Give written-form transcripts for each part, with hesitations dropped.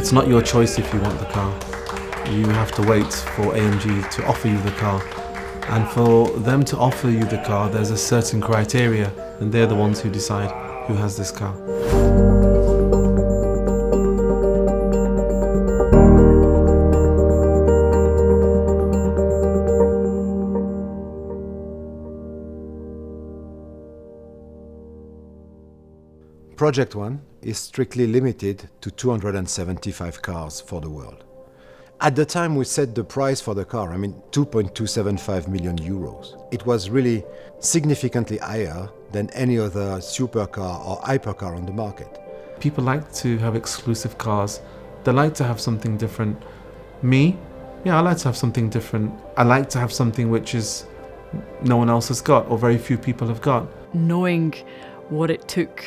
It's not your choice if you want the car. You have to wait for AMG to offer you the car. And for them to offer you the car, there's a certain criteria, and they're the ones who decide who has this car. Project One is strictly limited to 275 cars for the world. At the time we set the price for the car, 2.275 million euros. It was really significantly higher than any other supercar or hypercar on the market. People like to have exclusive cars. They like to have something different. Me, I like to have something different. I like to have something which is no one else has got or very few people have got. Knowing what it took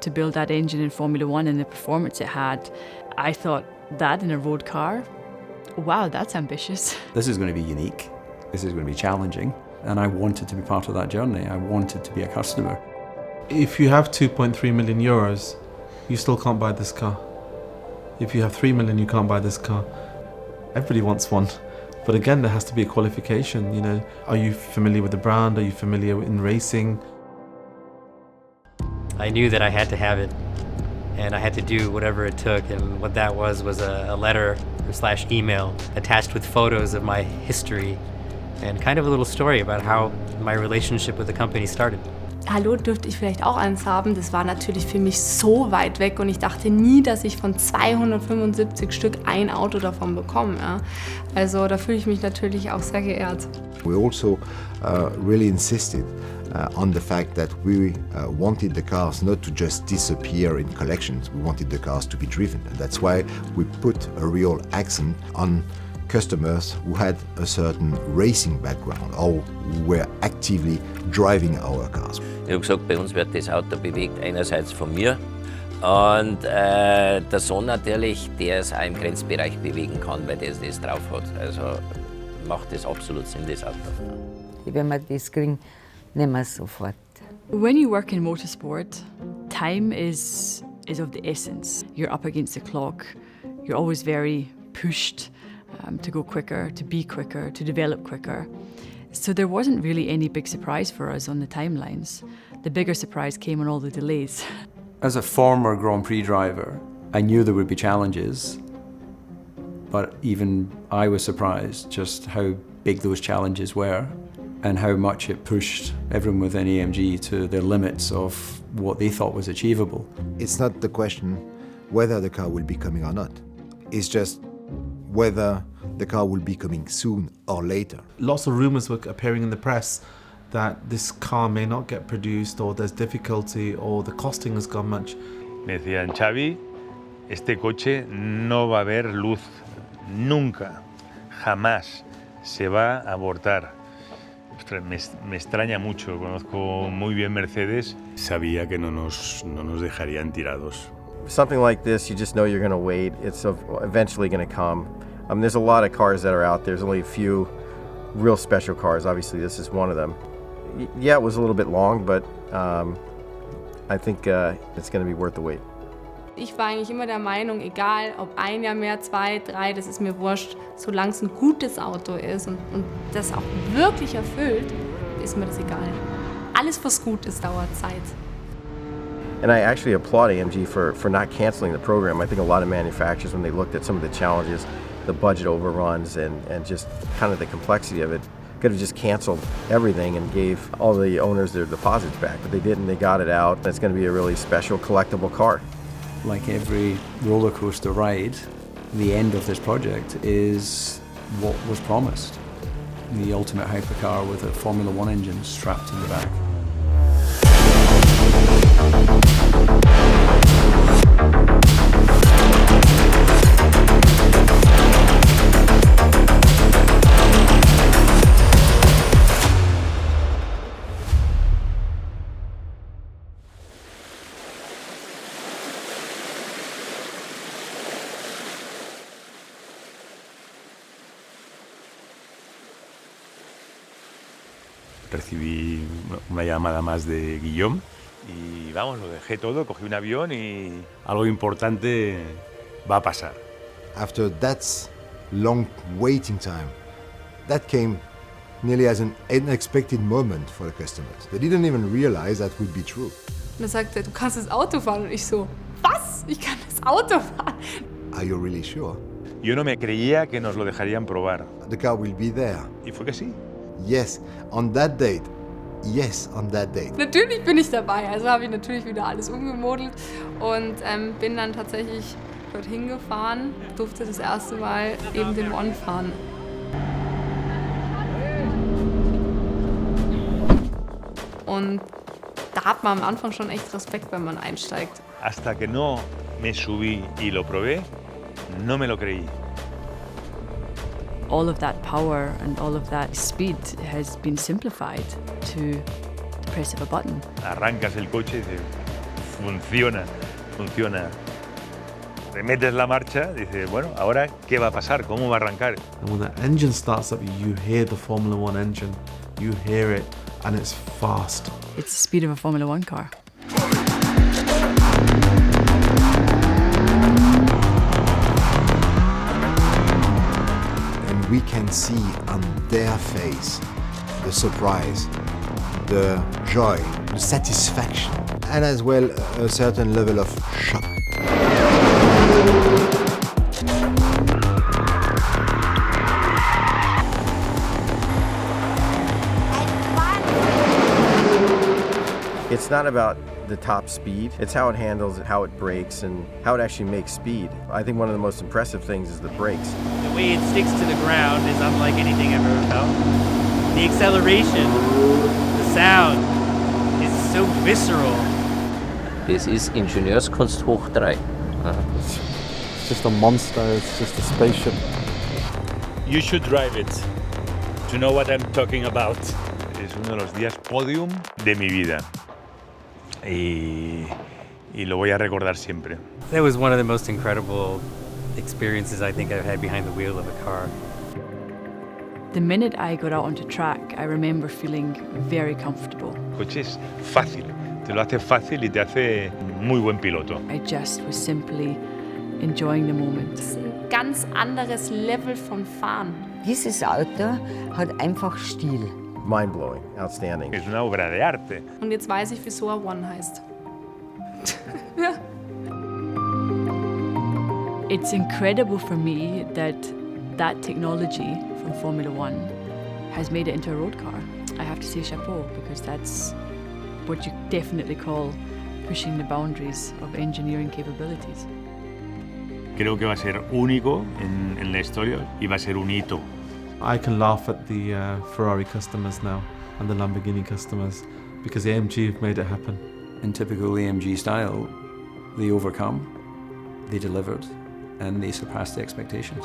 to build that engine in Formula One and the performance it had, I thought that in a road car, wow, that's ambitious. This is going to be unique, this is going to be challenging, and I wanted to be part of that journey. I wanted to be a customer. If you have 2.3 million euros, you still can't buy this car. If you have 3 million, you can't buy this car. Everybody wants one. But again, there has to be a qualification, Are you familiar with the brand? Are you familiar in racing? I knew that I had to have it, and I had to do whatever it took, and what that was a letter / email attached with photos of my history and kind of a little story about how my relationship with the company started. Hallo, dürfte ich vielleicht auch eins haben? Das war natürlich für mich so weit weg und ich dachte nie, dass ich von 275 Stück ein Auto davon bekomme. Ja. Also da fühle ich mich natürlich auch sehr geehrt. We also really insisted on the fact that we wanted the cars not to just disappear in collections. We wanted the cars to be driven. And that's why we put a real accent on customers who had a certain racing background or who were actively driving our cars. Ich habe gesagt, bei uns wird das Auto bewegt, einerseits von mir und der Sohn natürlich, der es auch im Grenzbereich bewegen kann, weil der das drauf hat. Also macht das absolut Sinn, das Auto. Wenn wir das kriegen, nehmen wir es sofort. When you work in motorsport, time is of the essence. You're up against the clock. You're always very pushed to go quicker, to be quicker, to develop quicker. So there wasn't really any big surprise for us on the timelines. The bigger surprise came on all the delays. As a former Grand Prix driver, I knew there would be challenges, but even I was surprised just how big those challenges were and how much it pushed everyone within AMG to their limits of what they thought was achievable. It's not the question whether the car will be coming or not. It's just whether the car will be coming soon or later. Lots of rumors were appearing in the press that this car may not get produced or there's difficulty or the costing has gone much. Me decían, Xavi, este coche no va a ver luz, nunca, jamás se va a abortar. Ostras, me extraña mucho, conozco muy bien Mercedes. Sabía que no nos dejarían tirados. Something like this, you just know you're going to wait. It's eventually going to come. There's a lot of cars that are out there. There's only a few real special cars. Obviously, this is one of them. Yeah, it was a little bit long, but I think it's going to be worth the wait. Ich war eigentlich immer der Meinung, egal ob ein Jahr mehr, 2, 3, das ist mir wurscht, solange es ein gutes Auto ist und das auch wirklich erfüllt, ist mir das egal. Alles, was gut ist, dauert Zeit. And I actually applaud AMG for not canceling the program. I think a lot of manufacturers, when they looked at some of the challenges, the budget overruns and just kind of the complexity of it, could have just canceled everything and gave all the owners their deposits back. But they didn't, they got it out. It's going to be a really special collectible car. Like every roller coaster ride, the end of this project is what was promised. The ultimate hypercar with a Formula One engine strapped in the back. Recibí una llamada más de Guillaume y vamos, lo dejé todo, cogí un avión y algo importante va a pasar. after that long waiting time, that came nearly as an unexpected moment for the customers. They didn't even realize that would be true. Und er sagte, du kannst das Auto fahren. Und ich so, was? Ich kann das Auto fahren? Are you really sure? Yo no me creía que nos lo dejarían probar. The car will be there. Y fue que sí. Yes, on that date. Yes, on that date. Natürlich bin ich dabei. Also habe ich natürlich wieder alles umgemodelt und bin dann tatsächlich dorthin gefahren. Durfte das erste Mal eben den One fahren. Und da hat man am Anfang schon echt Respekt, wenn man einsteigt. Hasta que no me subí y lo probé, no me lo creí. All of that power and all of that speed has been simplified to the press of a button. Arrancas el coche y dices, funciona, funciona. Te metes la marcha, dices, bueno, ahora, ¿qué va a pasar? ¿Cómo va a arrancar? And when the engine starts up, you hear the Formula One engine. You hear it, and it's fast. It's the speed of a Formula One car. And we can see on their face the surprise, the joy, the satisfaction, and as well a certain level of shock. It's not about the top speed, it's how it handles it, how it brakes, and how it actually makes speed. I think one of the most impressive things is the brakes. The way it sticks to the ground is unlike anything I've ever felt. The acceleration, the sound is so visceral. Das ist Ingenieurskunst hoch 3. It's just a monster, it's just a spaceship. You should drive it to know what I'm talking about. Es uno de los días podium de mi vida. Y lo voy a recordar siempre. That was one of the most incredible experiences I think I've had behind the wheel of a car. The minute I got out onto track, I remember feeling very comfortable. El coche es fácil, te lo hace fácil y te hace muy buen piloto. I just was simply enjoying the moment. Das ist ein ganz anderes Level von Fahren. Dieses Auto hat einfach Stil. Mind-blowing, outstanding. Es una obra de arte. Und jetzt weiß ich, wieso er One heißt. Ja. It's incredible for me that that technology from Formula One has made it into a road car. I have to say chapeau, because that's what you definitely call pushing the boundaries of engineering capabilities. Creo que va a ser único en la historia y va a ser un hito. I can laugh at the Ferrari customers now and the Lamborghini customers because AMG have made it happen. In typical AMG style, they overcome, they delivered, and they surpassed the expectations.